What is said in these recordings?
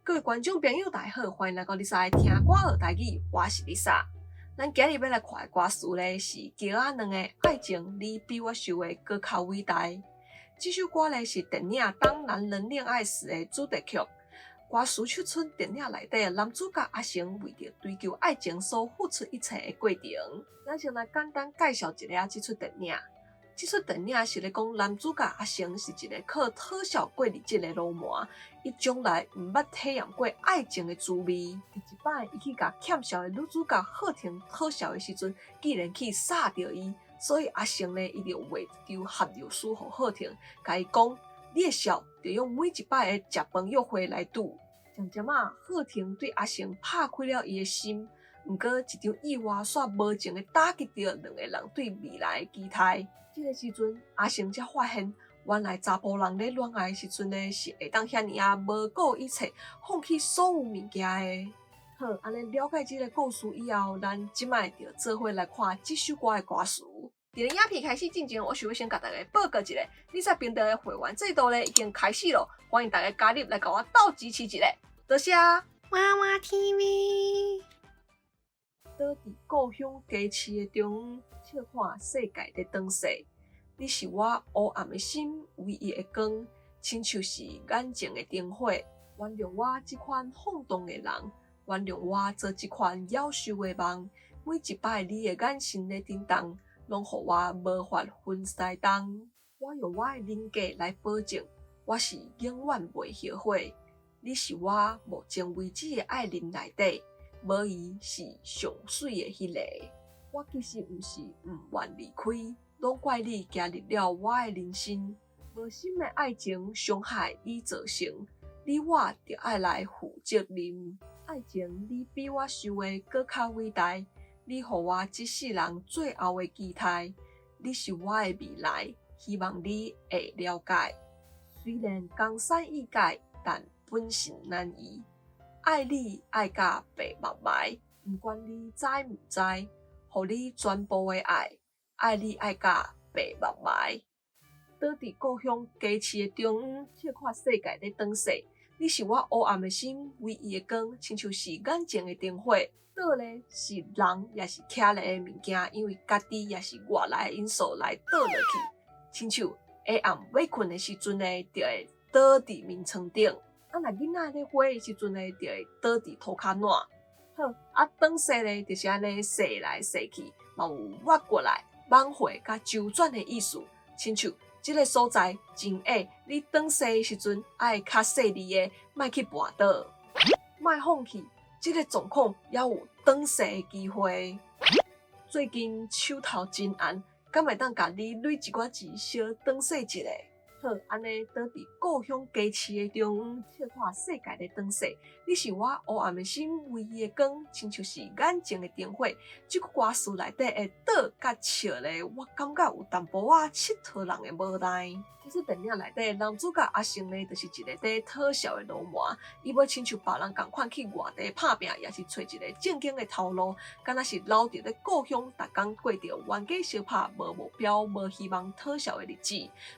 各位观众朋友，大家好，欢迎来到丽莎听歌学台语，我是丽莎。咱今日要来看的歌词呢是姜仔两个爱情，你比我想的搁较伟大。这首歌呢是电影《当男人恋爱时》的主题曲。歌词唱出电影内底男主角阿成为着追求爱情所付出一切的过程。咱先来简单介绍一下这出电影。这出电影是咧讲男主角阿成是一个靠讨笑过日子的流氓，伊从来毋捌体验过爱情的滋味。第一摆，伊去甲欠笑的女主角贺婷讨笑的时阵，竟然去杀着伊，所以阿成呢，伊就画一张合约书给贺婷，甲伊讲：你的笑就用每一摆的食饭约会来赌。渐渐啊，贺婷对阿成拍开了伊的心。毋过，一场意外煞无情的打击着两个人对未来的期待。这个时阵，阿成才发现，原来查甫人咧恋爱的时阵呢，是会当遐尔无顾一切，放弃所有物件的。好，安尼了解这个故事以后，咱即摆就做伙来看这首歌的歌词。在影片开始之前，我想要先甲大家报告一下，你在频道的会员制度咧已经开始咯，欢迎大家加入来甲我斗支持一下，多谢。娃娃 TV。倒伫故乡家市的中央，笑看世界在转逝。你是我黑暗的心唯一的光，亲像是眼前的灯火。原谅我这款放荡的人，原谅我做这款夭寿的梦。每一摆你的眼神在震动，拢予我无法分西东。我用我的人格来保证，我是永远袂后悔。你是我目前为止的爱人内底。无伊是上水的迄个，我其实毋是毋愿离开，拢怪你加入了我的人生。无心的爱情伤害已造成，你我着爱来负责任。爱情你比我想的搁较伟大，你予我一世人最后的期待。你是我的未来，希望你会了解。虽然江山易改，但本性难移。爱你爱甲白茫茫，毋管你知毋知，互你全部的爱。爱你爱甲白茫茫，倒伫故乡家市的中央，笑看世界在转逝。你是我黑暗的心唯一的光，亲像是眼前的灯火。倒咧是人，也是徛咧的物件，因为家己也是外来的因素来倒落去，亲像黑暗要困的时阵呢，就会倒伫眠床顶。若囡仔咧火的时阵呢，就会倒伫涂骹烂。好，转世咧就是安尼逝来逝去，嘛有越过来、挽回甲周转的意思。亲像即个所在真矮，你转世的时阵爱较细腻的，莫去绊倒，莫放弃。即个状况也有转世的机会。最近手头真红，敢会当甲你累一寡钱，小转世一下？好，安尼倒伫故乡家市的中央，笑看世界在转逝。你是我黑暗的心唯一的光，亲像是眼前的灯火。这句歌词内底的倒甲笑咧，我感觉有淡薄仔佚佗人的无奈。其实电影内底男主角阿成呢，就是一个在讨笑的流氓，伊要亲像别人共款去外地打拼，也是找一个正经的头路，敢若是留伫咧故乡，逐工过着冤家相拍、无目标、无希望、讨笑的日子。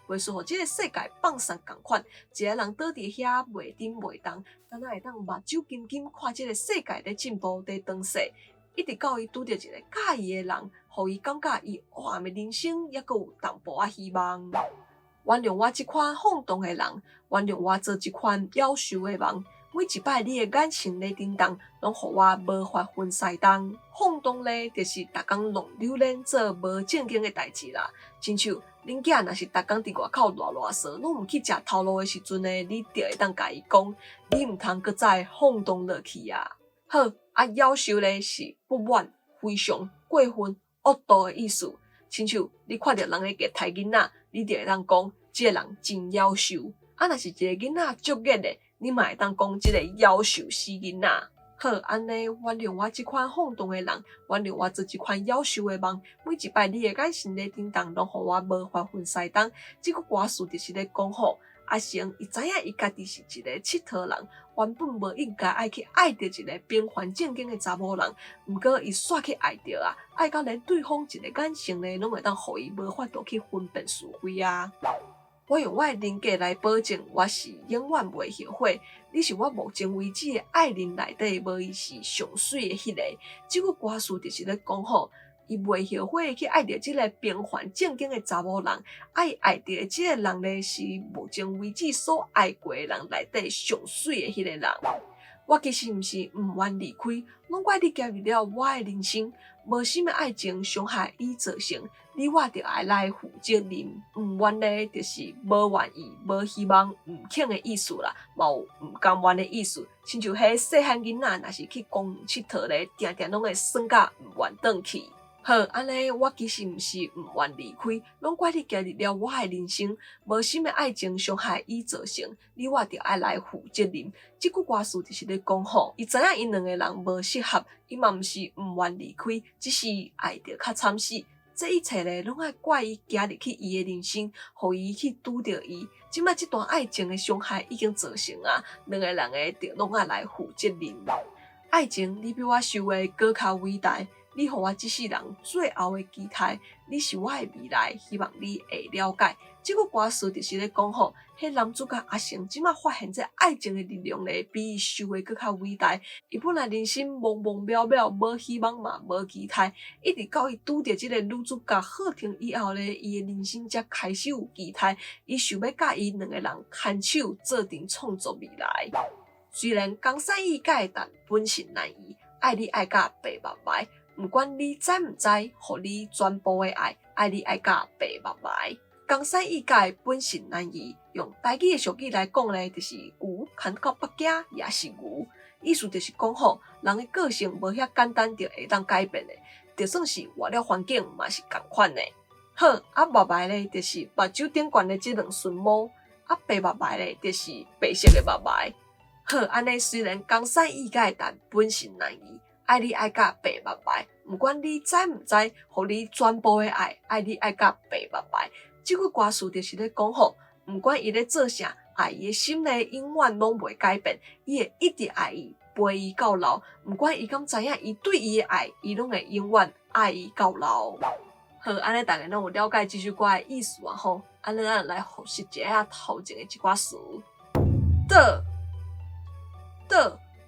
袂输互这个世界放散共款，一个人倒伫遐袂沉袂动，敢若会当目睭金金看这个世界在进步、在转逝，一直到伊拄着一个介意的人，互伊感觉伊黑暗的人生也阁有淡薄仔希望。原谅我这款放荡的人，原谅我做这款夭寿的梦。每一摆你的眼神在震动，拢予我无法分西东。放荡咧，就是逐工弄榴莲做无正经的代志啦。亲像恁囝若是逐工伫外口乱踅，拢毋去食头路的时阵呢，你就会当甲伊讲，你毋通搁再放荡落去啊。好，夭寿咧是不满、非常、过分、恶毒的意思。亲像你看到人咧虐待囡仔，你就会当讲，这个人真夭寿。若是一个囡仔足虐的，你嘛会当讲这个夭寿死囡仔。好，安尼原谅我这款放荡的人，原谅我做这款夭寿的梦。每一摆你的眼神在震动，拢予我无法分西东。这句歌词就是咧讲吼，阿成伊知影伊家己是一个佚佗人，原本无应该爱去爱着一个平凡正经的查某人，毋过伊煞去爱着啊，爱到连对方一个眼神呢，拢会当予伊无法度去分辨是非啊。我用我的人格来保证，我是永远袂后悔。你是我目前为止的爱人内底无疑是上水的迄个。这句歌词就是咧讲吼，伊袂后悔去爱着即个平凡正经的查某人，爱着的即个人咧是目前为止所爱过的人内底上水的迄个人。我其实毋是毋愿离开，拢怪你加入了我的人生。无心的爱情伤害已造成，你我着爱来负责任。毋愿咧，就是无愿意、无希望、毋肯的意思啦，嘛有毋甘愿的意思。亲像迄细汉囡仔，若是去公园佚佗咧，定定拢会耍甲毋愿转去。好，安尼我其实毋是毋愿离开，拢怪你加入了我的人生。无心的爱情伤害已造成，你我着爱来负责任。这句歌词就是咧讲吼，伊知影因两个人无适合，伊嘛毋是毋愿离开，只是爱着较惨死。这一切咧，拢爱怪伊加入去伊的人生，互伊去拄着伊。即摆这段爱情的伤害已经造成啊，两个人的着拢爱来负责任。爱情，你比我想的搁较伟大。你互我这世人最后的期待，你是我的未来，希望你会了解。这句歌词就是咧讲吼，迄男主角阿成即马发现这爱情的力量咧，比伊想的搁较伟大。伊本来人生懵懵渺渺，无希望嘛，无期待，一直到伊拄着这个女主角好听以后咧，伊的人生才开始有期待。伊想要甲伊两个人牵手做阵创作未来。虽然江山易改，但本性难移。爱你爱甲白白白。毋管你知毋知，互你全部的爱，爱你爱甲白白白。江山易改，本性难移。用台语的俗语来讲咧，就是牛牵到北京也是牛。意思就是讲吼，人的个性无遐简单就会当改变的，就算是活了环境嘛是共款的。好，啊白白咧，就是目睭顶悬的这两顺毛；啊白白白咧，就是白色的白白。好，安尼虽然江山易改，但本性难移。爱你爱甲白白白，毋管你知毋知，互你全部的爱，爱你爱甲白白白。这句歌词就是咧讲吼，毋管伊咧做啥，爱伊的心咧永远拢袂改变，伊会一直爱伊，陪伊到老。毋管伊敢知影伊对伊的爱，伊拢会永远爱伊到老。好，安尼大家拢有了解这首歌的意思啊吼。安尼咱来复习一下头前的一寡词。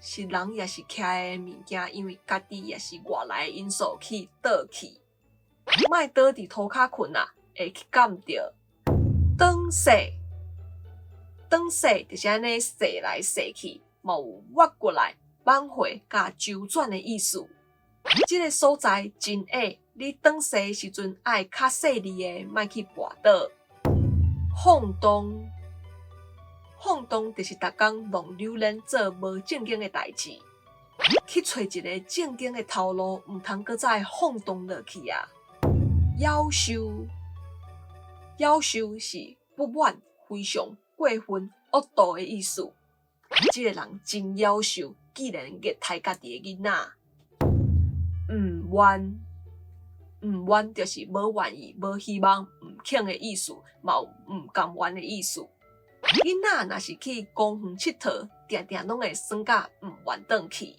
是人也是徛的物件，因为家己也是外来的因素去倒去，莫倒伫涂骹困啊，会去感着。转世就是安尼逝来逝去，嘛有挖过来、挽回、甲周转的意思。这个所在真矮，你转世的时阵爱较细腻的，莫去跋倒。放荡就是逐工弄溜连做无正经的代志，去找一个正经的头路，毋通搁再放荡落去啊！夭寿是不满、非常、过分、恶毒的意思。这个人真夭寿，竟然虐待家己的囡仔。毋愿就是无愿意、无希望、毋肯的意思，嘛有毋甘愿的意思。囡仔若是去公园佚佗，定定拢会耍甲毋愿转去。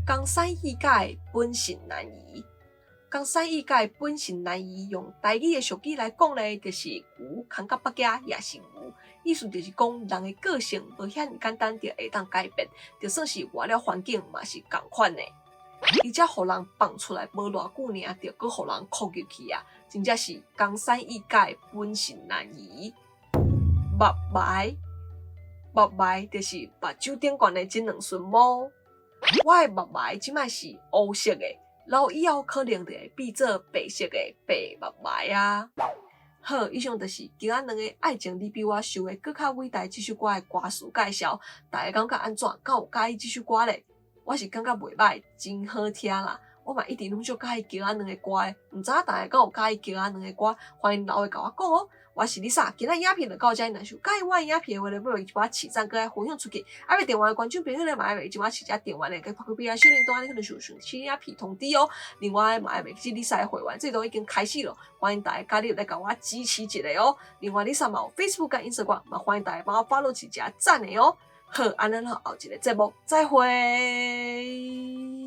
江山易改，本性难移。江山易改，本性难移。用台语的俗语来讲咧，就是牛牵到北京也是牛。意思就是讲，人的个性无遐简单就会当改变，就算是活了环境嘛是共款的。伊才互人放出来无偌久尔，就搁互人哭入去啊！真正是江山易改，本性难移。目白就是目睭顶悬的这两顺毛。我的目白即摆是乌色的，老以后可能就会变做白色的白目白啊。好，以上就是今仔两个爱情你比我想的搁较伟大这首歌的歌词介绍。大家感觉安怎？敢有介意这首歌咧？我是感觉袂歹，真好听啦。我嘛一直拢足介意今仔两个歌的，毋知影大家敢有介意今仔两个歌？欢迎留言甲我讲哦。我是 Lisa， 今仔影片就到这，若是有介意我的影片的话咧，要一把起赞，搁来分享出去。还未订阅的观众朋友咧，嘛爱一把起只订阅咧，佮拍个比较小铃铛，你可能是顺起影片通知哦。另外嘛爱去 Lisa 的会员制度已经开始了，欢迎大家加入来甲我支持一下哦。另外 Lisa 嘛有 Facebook 甲 Instagram， 嘛欢迎大家帮我 follow 一下赞的哦。好，安尼咱后一个节目再会。